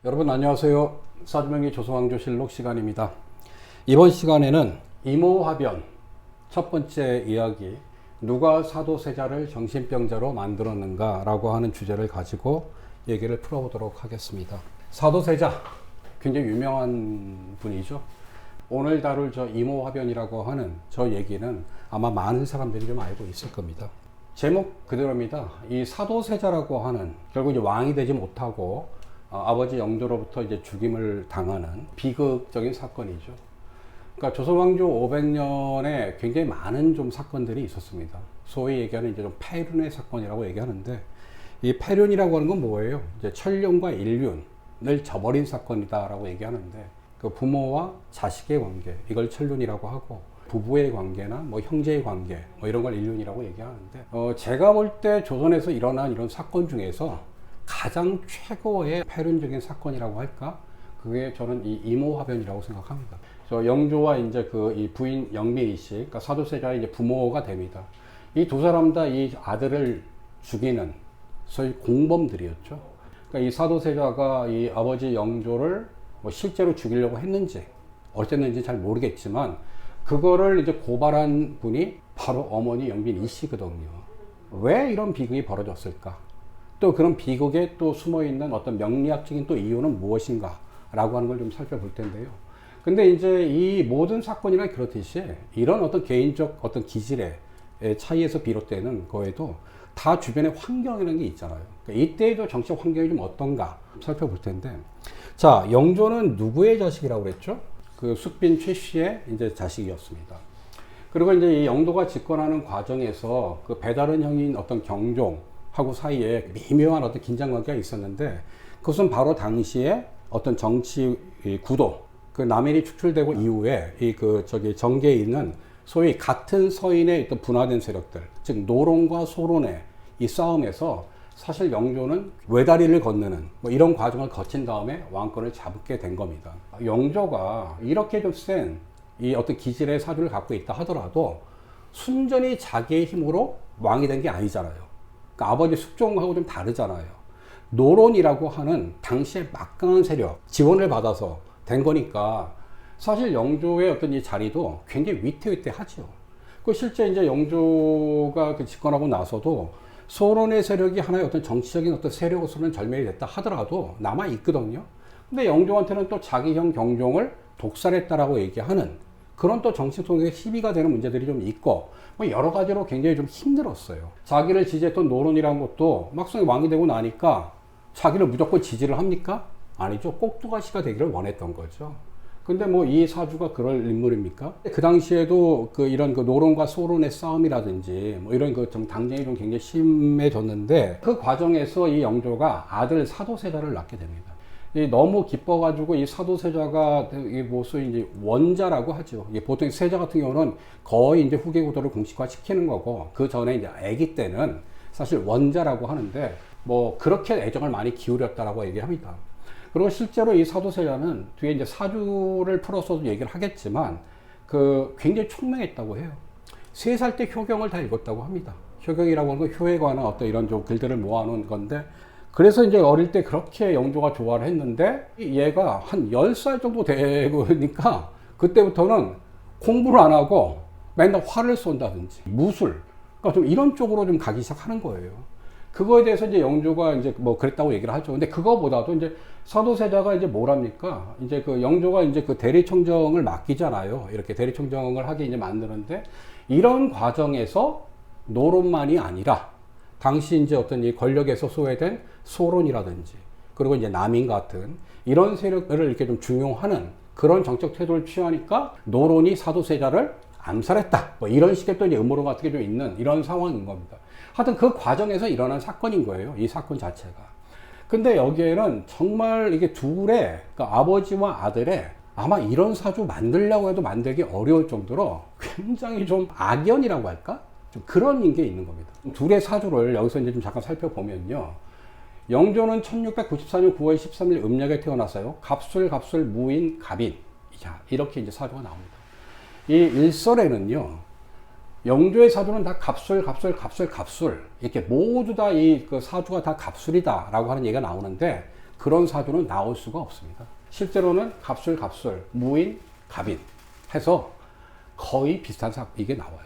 여러분 안녕하세요. 사주명리 조선왕조실록 시간입니다. 이번 시간에는 이모화변 첫 번째 이야기, 누가 사도세자를 정신병자로 만들었는가 라고 하는 주제를 가지고 얘기를 풀어보도록 하겠습니다. 사도세자 굉장히 유명한 분이죠. 오늘 다룰 저 이모화변이라고 하는 저 얘기는 아마 많은 사람들이 좀 알고 있을 겁니다. 제목 그대로입니다. 이 사도세자라고 하는, 결국 이제 왕이 되지 못하고 아버지 영조로부터 이제 죽임을 당하는 비극적인 사건이죠. 그러니까 조선왕조 500년에 굉장히 많은 좀 사건들이 있었습니다. 소위 얘기하는 이제 좀 폐륜의 사건이라고 얘기하는데, 이 폐륜이라고 하는 건 뭐예요? 이제 천륜과 일륜을 저버린 사건이다라고 얘기하는데, 그 부모와 자식의 관계, 이걸 천륜이라고 하고, 부부의 관계나 뭐 형제의 관계, 뭐 이런 걸 일륜이라고 얘기하는데, 제가 볼 때 조선에서 일어난 이런 사건 중에서 가장 최고의 폐륜적인 사건이라고 할까? 그게 저는 이 이모화변이라고 생각합니다. 저 영조와 이제 이 부인 영민이 씨, 그러니까 사도세자의 이제 부모가 됩니다. 이 두 사람 다 이 아들을 죽이는 소위 공범들이었죠. 그러니까 이 사도세자가 이 아버지 영조를 뭐 실제로 죽이려고 했는지 어쨌는지 잘 모르겠지만, 그거를 이제 고발한 분이 바로 어머니 영민이 씨거든요. 왜 이런 비극이 벌어졌을까? 또 그런 비극에 또 숨어있는 어떤 명리학적인 또 이유는 무엇인가 라고 하는 걸 좀 살펴볼 텐데요. 근데 이제 이 모든 사건이나 그렇듯이 이런 어떤 개인적 어떤 기질의 차이에서 비롯되는 거에도 다 주변에 환경이라는 게 있잖아요. 그러니까 이때에도 정치적 환경이 좀 어떤가 살펴볼 텐데, 자, 영조는 누구의 자식이라고 그랬죠? 그 숙빈 최 씨의 이제 자식이었습니다. 그리고 이제 이 영도가 집권하는 과정에서 그 배다른 형인 어떤 경종 하고 사이에 미묘한 어떤 긴장 관계가 있었는데, 그것은 바로 당시에 어떤 정치 구도, 그 남인이 축출되고 이후에 정계에 있는 소위 같은 서인의 또 분화된 세력들, 즉 노론과 소론의 이 싸움에서 사실 영조는 외다리를 건너는 뭐 이런 과정을 거친 다음에 왕권을 잡게 된 겁니다. 영조가 이렇게 좀 센 이 어떤 기질의 사주를 갖고 있다 하더라도 순전히 자기의 힘으로 왕이 된 게 아니잖아요. 그러니까 아버지 숙종하고 좀 다르잖아요. 노론이라고 하는 당시에 막강한 세력 지원을 받아서 된 거니까 사실 영조의 어떤 이 자리도 굉장히 위태위태하죠. 그 실제 이제 영조가 그 집권하고 나서도 소론의 세력이 하나의 어떤 정치적인 어떤 세력으로서는 절멸이 됐다 하더라도 남아 있거든요. 근데 영조한테는 또 자기 형 경종을 독살했다라고 얘기하는 그런 또 정치 속에 시비가 되는 문제들이 좀 있고, 뭐 여러 가지로 굉장히 좀 힘들었어요. 자기를 지지했던 노론이라는 것도 막상 왕이 되고 나니까 자기를 무조건 지지를 합니까? 아니죠. 꼭두가시가 되기를 원했던 거죠. 근데 뭐 이 사주가 그럴 인물입니까? 그 당시에도 이런 노론과 소론의 싸움이라든지 뭐 이런 좀 당쟁이 좀 굉장히 심해졌는데, 그 과정에서 이 영조가 아들 사도세자를 낳게 됩니다. 너무 기뻐가지고 이 사도세자가 소위 이제 원자라고 하죠. 보통 세자 같은 경우는 거의 이제 후계구도를 공식화 시키는 거고, 그 전에 이제 아기 때는 사실 원자라고 하는데, 뭐 그렇게 애정을 많이 기울였다라고 얘기합니다. 그리고 실제로 이 사도세자는 뒤에 이제 사주를 풀어서도 얘기를 하겠지만, 굉장히 총명했다고 해요. 3살 때 효경을 다 읽었다고 합니다. 효경이라고 하는 건 효에 관한 어떤 이런 좀 글들을 모아놓은 건데, 그래서 이제 어릴 때 그렇게 영조가 좋아를 했는데, 얘가 한 10살 정도 되니까 그때부터는 공부를 안 하고 맨날 활을 쏜다든지 무술, 그러니까 좀 이런 쪽으로 좀 가기 시작하는 거예요. 그거에 대해서 이제 영조가 이제 뭐 그랬다고 얘기를 하죠. 근데 그거보다도 이제 사도세자가 이제 뭐랍니까? 이제 영조가 이제 대리청정을 맡기잖아요. 이렇게 대리청정을 하게 이제 만드는데, 이런 과정에서 노론만이 아니라 당시 이제 어떤 이 권력에서 소외된 소론이라든지, 그리고 이제 남인 같은 이런 세력을 이렇게 좀 중용하는 그런 정책 태도를 취하니까 노론이 사도세자를 암살했다, 뭐 이런 식의 또 이제 음모론 같은 게 좀 있는 이런 상황인 겁니다. 하여튼 그 과정에서 일어난 사건인 거예요, 이 사건 자체가. 근데 여기에는 정말 이게 둘의, 그러니까 아버지와 아들의, 아마 이런 사주 만들려고 해도 만들기 어려울 정도로 굉장히 좀 악연이라고 할까? 좀 그런 게 있는 겁니다. 둘의 사주를 여기서 이제 좀 잠깐 살펴보면요. 영조는 1694년 9월 13일 음력에 태어났어요. 갑술, 무인, 갑인. 자, 이렇게 이제 사주가 나옵니다. 이 일설에는요, 영조의 사주는 다 갑술 이렇게 모두 다 이 사주가 다 갑술이다 라고 하는 얘기가 나오는데, 그런 사주는 나올 수가 없습니다. 실제로는 갑술, 무인, 갑인 해서 거의 비슷한 이게 나와요.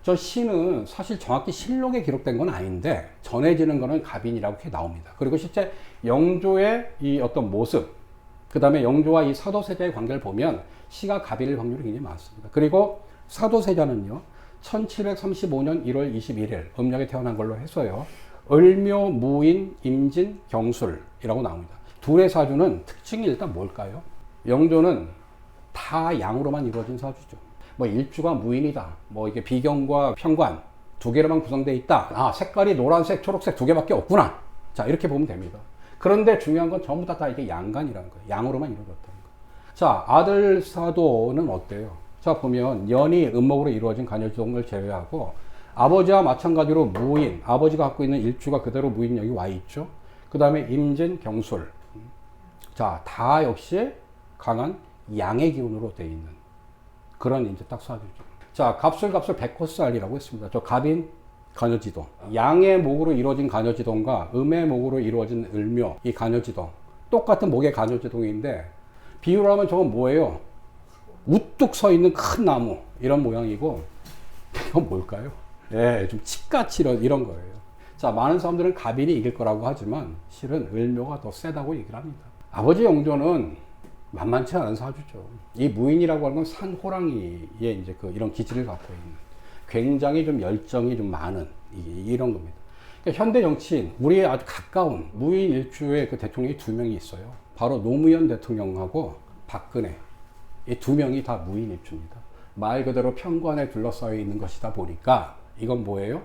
저 시는 사실 정확히 실록에 기록된 건 아닌데 전해지는 거는 갑인이라고 이렇게 나옵니다. 그리고 실제 영조의 이 어떤 모습, 그 다음에 영조와 이 사도세자의 관계를 보면 시가 갑일 확률이 굉장히 많습니다. 그리고 사도세자는요, 1735년 1월 21일 음력에 태어난 걸로 해서요, 을묘, 무인, 임진, 경술이라고 나옵니다. 둘의 사주는 특징이 일단 뭘까요? 영조는 다 양으로만 이루어진 사주죠. 뭐 일주가 무인이다, 뭐 이게 비경과 편관 두 개로만 구성되어 있다, 아 색깔이 노란색, 초록색 두 개밖에 없구나, 자 이렇게 보면 됩니다. 그런데 중요한 건 전부 다 이게 양간이라는 거예요. 양으로만 이루어졌다는 거예요. 자, 아들 사도는 어때요? 자, 보면 연이 음목으로 이루어진 간여지동을 제외하고 아버지와 마찬가지로 무인, 아버지가 갖고 있는 일주가 그대로 무인 여기 와 있죠. 그 다음에 임진, 경술. 자, 다 역시 강한 양의 기운으로 되어 있는 그런 이제 딱 사주죠. 자, 갑술 백호살이라고 했습니다. 저 갑인 간여지동. 양의 목으로 이루어진 간여지동과 음의 목으로 이루어진 을묘, 이 간여지동. 똑같은 목의 간여지동인데, 비유를 하면 저건 뭐예요? 우뚝 서 있는 큰 나무. 이런 모양이고, 이건 뭘까요? 예, 좀 칩같이 이런 거예요. 자, 많은 사람들은 갑인이 이길 거라고 하지만, 실은 을묘가 더 세다고 얘기를 합니다. 아버지 영조는 만만치 않은 사주죠. 이 무인이라고 하는 건 산 호랑이의 이제 이런 기질을 갖고 있는. 굉장히 좀 열정이 좀 많은 이런 겁니다. 그러니까 현대 정치인, 우리의 아주 가까운 무인 일주의 그 대통령이 두 명이 있어요. 바로 노무현 대통령하고 박근혜. 이 두 명이 다 무인 일주입니다. 말 그대로 편관에 둘러싸여 있는 것이다 보니까 이건 뭐예요?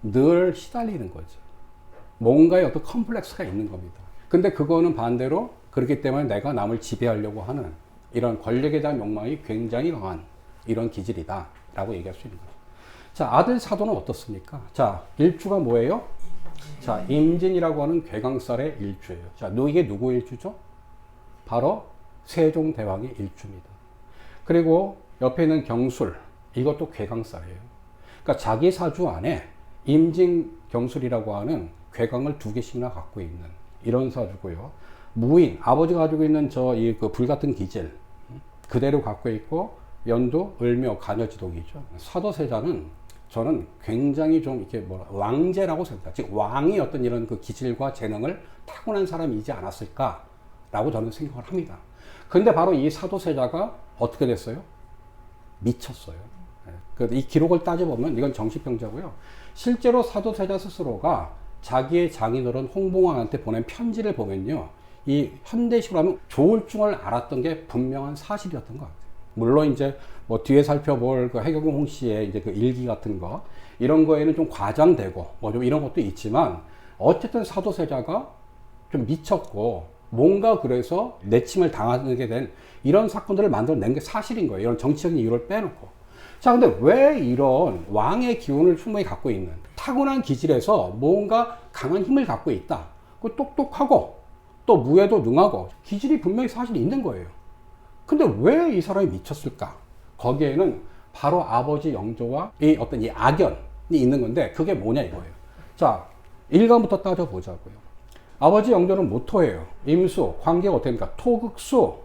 늘 시달리는 거죠. 뭔가의 어떤 컴플렉스가 있는 겁니다. 근데 그거는 반대로 그렇기 때문에 내가 남을 지배하려고 하는 이런 권력에 대한 욕망이 굉장히 강한 이런 기질이다 라고 얘기할 수 있는 거죠. 자, 아들 사도는 어떻습니까? 자, 일주가 뭐예요? 자, 임진이라고 하는 괴강살의 일주예요. 자, 이게 누구 일주죠? 바로 세종대왕의 일주입니다. 그리고 옆에 있는 경술, 이것도 괴강살이에요. 그러니까 자기 사주 안에 임진, 경술이라고 하는 괴강을 두 개씩이나 갖고 있는 이런 사주고요. 무인, 아버지가 가지고 있는 그 불같은 기질 그대로 갖고 있고, 연도, 을묘, 간여지동이죠. 사도세자는 저는 굉장히 좀 이렇게 왕제라고 생각합니다. 즉 왕이 어떤 이런 그 기질과 재능을 타고난 사람이지 않았을까라고 저는 생각을 합니다. 근데 바로 이 사도세자가 어떻게 됐어요? 미쳤어요. 이 기록을 따져보면 이건 정신병자고요. 실제로 사도세자 스스로가 자기의 장인어른 홍봉왕한테 보낸 편지를 보면요, 이 현대식으로 하면 조울증을 알았던 게 분명한 사실이었던 것 같아요. 물론 이제 뭐 뒤에 살펴볼 그 해경궁 홍 씨의 이제 그 일기 같은 거, 이런 거에는 좀 과장되고 뭐 좀 이런 것도 있지만, 어쨌든 사도세자가 좀 미쳤고 뭔가 그래서 내침을 당하게 된 이런 사건들을 만들어낸 게 사실인 거예요. 이런 정치적인 이유를 빼놓고. 자, 근데 왜 이런 왕의 기운을 충분히 갖고 있는 타고난 기질에서 뭔가 강한 힘을 갖고 있다, 그 똑똑하고 또 무에도 능하고 기질이 분명히 사실 있는 거예요. 근데 왜 이 사람이 미쳤을까? 거기에는 바로 아버지 영조와 이 어떤 이 악연이 있는 건데, 그게 뭐냐 이거예요. 자, 1간부터 따져보자고요. 아버지 영조는 모토예요. 임수, 관계가 어떻게 됩니까? 토극수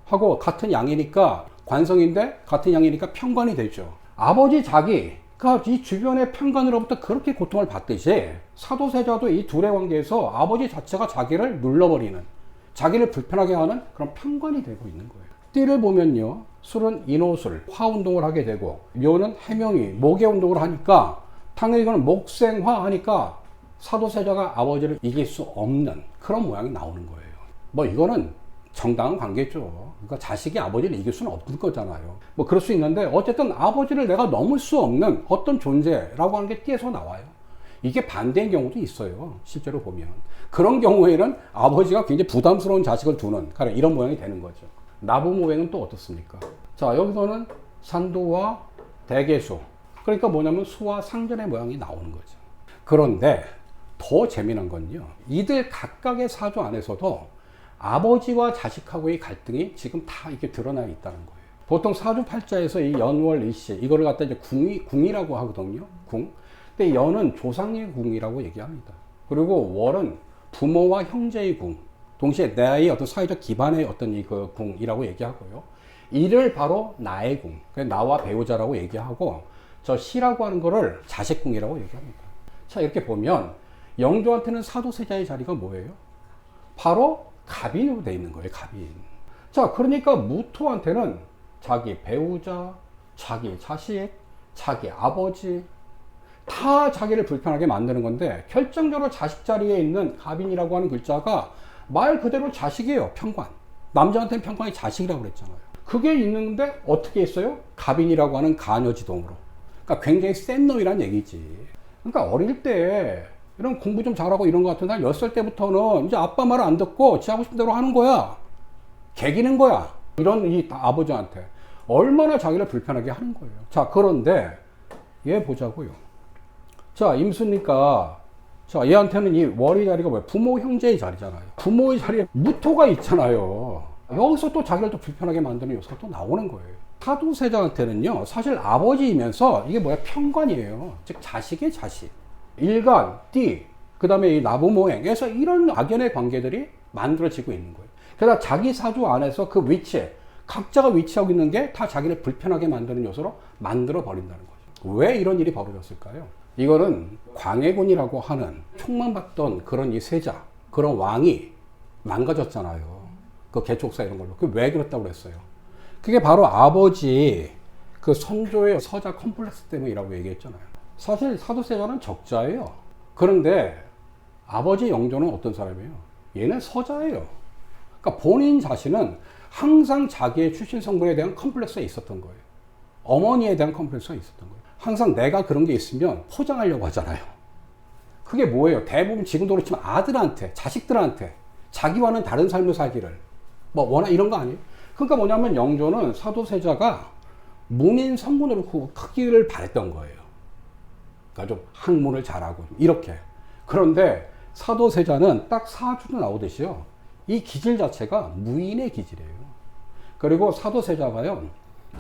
하고 같은 양이니까, 관성인데 같은 양이니까 편관이 되죠. 아버지 자기가 이 주변의 편관으로부터 그렇게 고통을 받듯이, 사도세자도 이 둘의 관계에서 아버지 자체가 자기를 눌러버리는, 자기를 불편하게 하는 그런 편관이 되고 있는 거예요. 띠를 보면요, 술은 인호술, 화운동을 하게 되고, 묘는 해명이, 목의 운동을 하니까, 당연히 이거는 목생화 하니까 사도세자가 아버지를 이길 수 없는 그런 모양이 나오는 거예요. 뭐 이거는 정당한 관계죠. 그러니까 자식이 아버지를 이길 수는 없는 거잖아요. 뭐 그럴 수 있는데, 어쨌든 아버지를 내가 넘을 수 없는 어떤 존재라고 하는 게 띠에서 나와요. 이게 반대인 경우도 있어요. 실제로 보면. 그런 경우에는 아버지가 굉장히 부담스러운 자식을 두는 이런 모양이 되는 거죠. 나부모행은 또 어떻습니까? 자, 여기서는 산도와 대개수. 그러니까 뭐냐면 수와 상전의 모양이 나오는 거죠. 그런데 더 재미난 건요, 이들 각각의 사주 안에서도 아버지와 자식하고의 갈등이 지금 다 이렇게 드러나 있다는 거예요. 보통 사주팔자에서 이 연월 일시, 이거를 갖다 이제 궁이라고 하거든요. 궁. 근데 연은 조상의 궁이라고 얘기합니다. 그리고 월은 부모와 형제의 궁. 동시에 나의 어떤 사회적 기반의 어떤 그 궁이라고 얘기하고요. 이를 바로 나의 궁, 나와 배우자라고 얘기하고, 저 시라고 하는 거를 자식궁이라고 얘기합니다. 자, 이렇게 보면 영조한테는 사도세자의 자리가 뭐예요? 바로 갑인으로 되어 있는 거예요. 갑인. 자, 그러니까 무토한테는 자기 배우자, 자기 자식, 자기 아버지 다 자기를 불편하게 만드는 건데, 결정적으로 자식 자리에 있는 갑인이라고 하는 글자가 말 그대로 자식이에요. 편관. 남자한테는 편관이 자식이라고 그랬잖아요. 그게 있는데 어떻게 했어요? 갑인이라고 하는 가녀지동으로. 그러니까 굉장히 센 놈이란 얘기지. 그러니까 어릴 때 이런 공부 좀 잘하고 이런 거 같은데, 한 10살 때부터는 이제 아빠 말 안 듣고 지 하고 싶은 대로 하는 거야. 개기는 거야. 이런 이 아버지한테 얼마나 자기를 불편하게 하는 거예요. 자, 그런데 얘 보자고요. 자, 임수니까, 자, 얘한테는 이 월의 자리가 뭐야? 부모 형제의 자리잖아요. 부모의 자리에 무토가 있잖아요. 여기서 또 자기를 또 불편하게 만드는 요소가 또 나오는 거예요. 사도세자한테는요, 사실 아버지이면서 이게 뭐야? 편관이에요. 즉 자식의 자식. 일간, 띠, 그 다음에 이 나부모행에서 이런 악연의 관계들이 만들어지고 있는 거예요. 그러다 자기 사주 안에서 그 위치에 각자가 위치하고 있는 게 다 자기를 불편하게 만드는 요소로 만들어 버린다는 거죠. 왜 이런 일이 벌어졌을까요? 이거는 광해군이라고 하는 총망받던 그런 이 세자, 그런 왕이 망가졌잖아요. 그 개촉사 이런 걸로. 그 왜 그랬다고 그랬어요? 그게 바로 아버지 그 선조의 서자 컴플렉스 때문이라고 얘기했잖아요. 사실 사도세자는 적자예요. 그런데 아버지 영조는 어떤 사람이에요? 얘는 서자예요. 그러니까 본인 자신은 항상 자기의 출신 성분에 대한 컴플렉스가 있었던 거예요. 어머니에 대한 컴플렉스가 있었던 거예요. 항상 내가 그런 게 있으면 포장하려고 하잖아요. 그게 뭐예요? 대부분 지금도 그렇지만 아들한테, 자식들한테 자기와는 다른 삶을 살기를 뭐 워낙 이런 거 아니에요? 그러니까 뭐냐면 영조는 사도세자가 문인 성군으로 크기를 바랬던 거예요. 그러니까 좀 학문을 잘하고 이렇게. 그런데 사도세자는 딱 사주도 나오듯이요. 이 기질 자체가 무인의 기질이에요. 그리고 사도세자가요,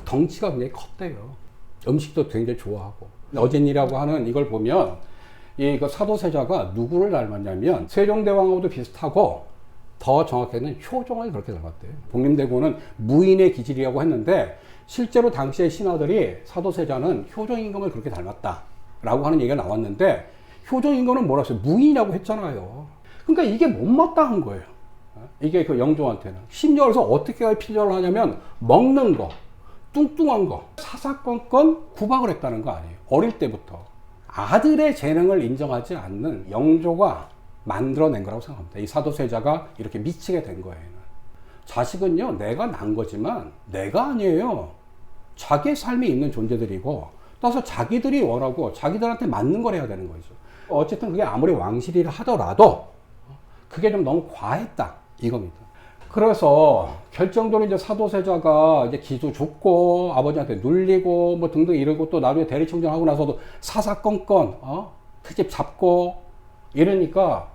덩치가 굉장히 컸대요. 음식도 굉장히 좋아하고. 어진이라고 하는 이걸 보면 이 사도세자가 누구를 닮았냐면 세종대왕하고도 비슷하고, 더 정확히는 효종을 그렇게 닮았대요. 복림대고는 무인의 기질이라고 했는데, 실제로 당시의 신하들이 사도세자는 효종임금을 그렇게 닮았다라고 하는 얘기가 나왔는데, 효종임금은 뭐라 했어요? 무인이라고 했잖아요. 그러니까 이게 못마땅한 거예요. 이게 그 영조한테는. 심지어 그래서 어떻게 필요를 하냐면, 먹는 거, 뚱뚱한 거, 사사건건 구박을 했다는 거 아니에요. 어릴 때부터. 아들의 재능을 인정하지 않는 영조가 만들어낸 거라고 생각합니다. 이 사도세자가 이렇게 미치게 된 거예요. 자식은요, 내가 낳은 거지만 내가 아니에요. 자기의 삶에 있는 존재들이고, 따라서 자기들이 원하고 자기들한테 맞는 걸 해야 되는 거죠. 어쨌든 그게 아무리 왕실이라 하더라도 그게 좀 너무 과했다 이겁니다. 그래서 결정적으로 이제 사도세자가 이제 기도 죽고 아버지한테 눌리고 뭐 등등 이러고, 또 나중에 대리청정하고 나서도 사사건건 트집 잡고 이러니까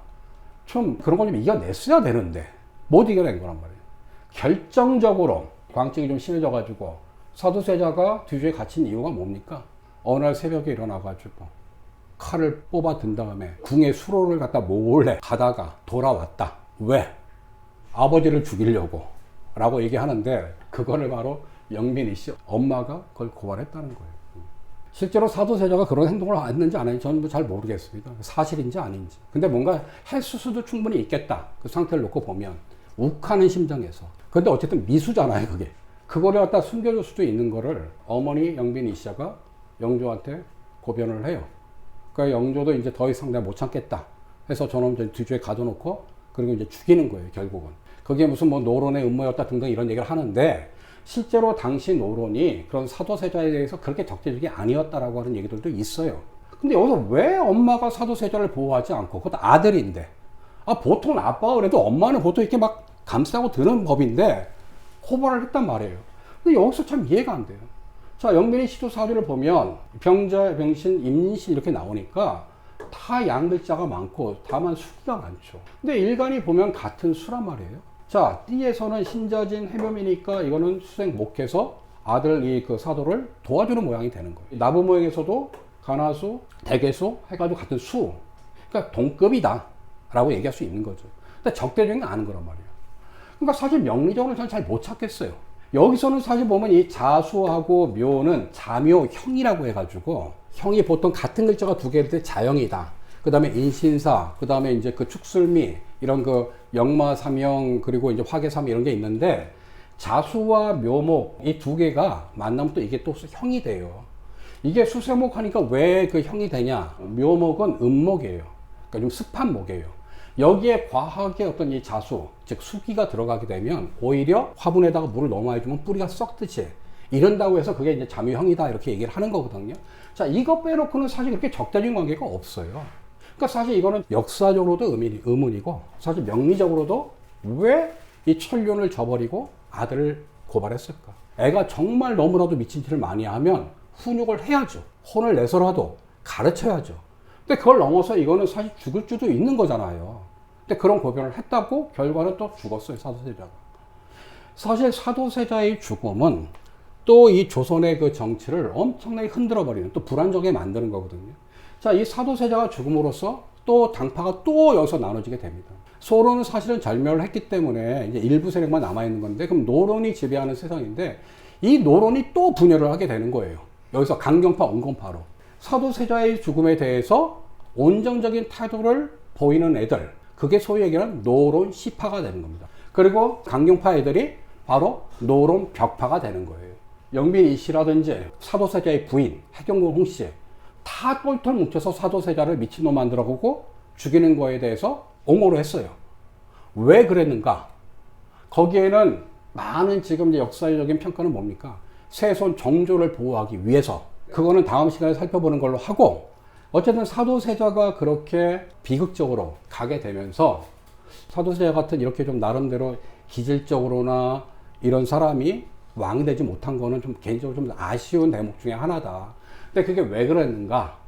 좀 그런 걸 좀 이겨냈어야 되는데 못 이겨낸 거란 말이에요. 결정적으로 광증이 좀 심해져 가지고 사도세자가 뒤주에 갇힌 이유가 뭡니까? 어느 날 새벽에 일어나 가지고 칼을 뽑아 든 다음에 궁의 수로를 갖다 몰래 가다가 돌아왔다. 왜? 아버지를 죽이려고 라고 얘기하는데, 그거를 바로 영민이 씨 엄마가 그걸 고발했다는 거예요. 실제로 사도세자가 그런 행동을 했는지 안 했는지 저는 잘 모르겠습니다. 사실인지 아닌지. 근데 뭔가 했을 수도 충분히 있겠다. 그 상태를 놓고 보면 욱하는 심정에서. 근데 어쨌든 미수잖아요, 그게. 그거를 갖다 숨겨줄 수도 있는 거를 어머니 영빈 이씨가 영조한테 고변을 해요. 그러니까 영조도 이제 더 이상 내가 못 참겠다 해서 저놈 뒤주에 가둬놓고, 그리고 이제 죽이는 거예요, 결국은. 그게 무슨 뭐 노론의 음모였다 등등 이런 얘기를 하는데, 실제로 당시 노론이 그런 사도세자에 대해서 그렇게 적대적이 아니었다라고 하는 얘기들도 있어요. 근데 여기서 왜 엄마가 사도세자를 보호하지 않고, 그것도 아들인데, 보통 아빠가 그래도 엄마는 보통 이렇게 막 감싸고 드는 법인데 고발을 했단 말이에요. 근데 여기서 참 이해가 안 돼요. 자, 영민의 시조 사주를 보면 병자, 병신, 임신 이렇게 나오니까 다 양글자가 많고 다만 수기가 많죠. 근데 일간이 보면 같은 수란 말이에요. 자, 띠에서는 신자진 해묘이니까 이거는 수생 목해서 아들 이 그 사도를 도와주는 모양이 되는 거예요. 나부모행에서도 간화수, 대개수 해가지고 같은 수. 그러니까 동급이다 라고 얘기할 수 있는 거죠. 근데 적대적인 게 아닌 거란 말이에요. 그러니까 사실 명리적으로 저는 잘 못 찾겠어요. 여기서는 사실 보면 이 자수하고 묘는 자묘형이라고 해가지고, 형이 보통 같은 글자가 두 개일 때 자형이다. 그 다음에 인신사, 그 다음에 이제 그 축술미, 이런 그 역마삼형, 그리고 이제 화계삼 이런 게 있는데, 자수와 묘목, 이 두 개가 만나면 또 이게 또 형이 돼요. 이게 수세목 하니까 왜 그 형이 되냐? 묘목은 음목이에요. 그러니까 좀 습한 목이에요. 여기에 과하게 어떤 이 자수, 즉 수기가 들어가게 되면 오히려 화분에다가 물을 너무 많이 주면 뿌리가 썩듯이 이런다고 해서 그게 이제 자묘형이다 이렇게 얘기를 하는 거거든요. 자, 이거 빼놓고는 사실 그렇게 적대적인 관계가 없어요. 그러니까 사실 이거는 역사적으로도 의문이고 사실 명리적으로도 왜 이 천륜을 저버리고 아들을 고발했을까? 애가 정말 너무나도 미친 짓을 많이 하면 훈육을 해야죠. 혼을 내서라도 가르쳐야죠. 근데 그걸 넘어서 이거는 사실 죽을 수도 있는 거잖아요. 근데 그런 고변을 했다고 결과는 또 죽었어요, 사도세자가. 사실 사도세자의 죽음은 또 이 조선의 그 정치를 엄청나게 흔들어버리는, 또 불안정하게 만드는 거거든요. 자, 이 사도세자가 죽음으로써 또 당파가 또 여기서 나눠지게 됩니다. 소론은 사실은 절멸을 했기 때문에 이제 일부 세력만 남아있는 건데, 그럼 노론이 지배하는 세상인데, 이 노론이 또 분열을 하게 되는 거예요. 여기서 강경파, 온건파로. 사도세자의 죽음에 대해서 온정적인 태도를 보이는 애들, 그게 소위 얘기하는 노론 시파가 되는 겁니다. 그리고 강경파 애들이 바로 노론 벽파가 되는 거예요. 영빈 이씨라든지 사도세자의 부인 해경군 홍씨 다 똘똘 뭉쳐서 사도세자를 미친놈 만들어보고 죽이는 거에 대해서 옹호를 했어요. 왜 그랬는가? 거기에는 많은 지금 이제 역사적인 평가는 뭡니까? 세손 정조를 보호하기 위해서. 그거는 다음 시간에 살펴보는 걸로 하고, 어쨌든 사도세자가 그렇게 비극적으로 가게 되면서 사도세자 같은 이렇게 좀 나름대로 기질적으로나 이런 사람이 왕이 되지 못한 거는 좀 개인적으로 좀 아쉬운 대목 중에 하나다. 근데 그게 왜 그랬는가?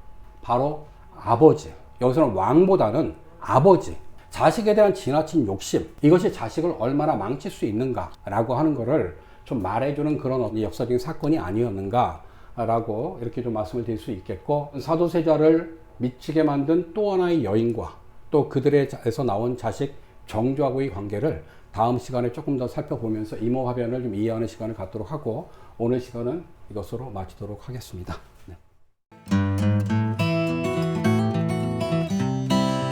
바로 아버지. 여기서는 왕보다는 아버지. 자식에 대한 지나친 욕심. 이것이 자식을 얼마나 망칠 수 있는가라고 하는 거를 좀 말해주는 그런 역사적인 사건이 아니었는가 라고 이렇게 좀 말씀을 드릴 수 있겠고, 사도세자를 미치게 만든 또 하나의 여인과 또 그들에서 나온 자식 정조하고의 관계를 다음 시간에 조금 더 살펴보면서 이모화변을 좀 이해하는 시간을 갖도록 하고, 오늘 시간은 이것으로 마치도록 하겠습니다.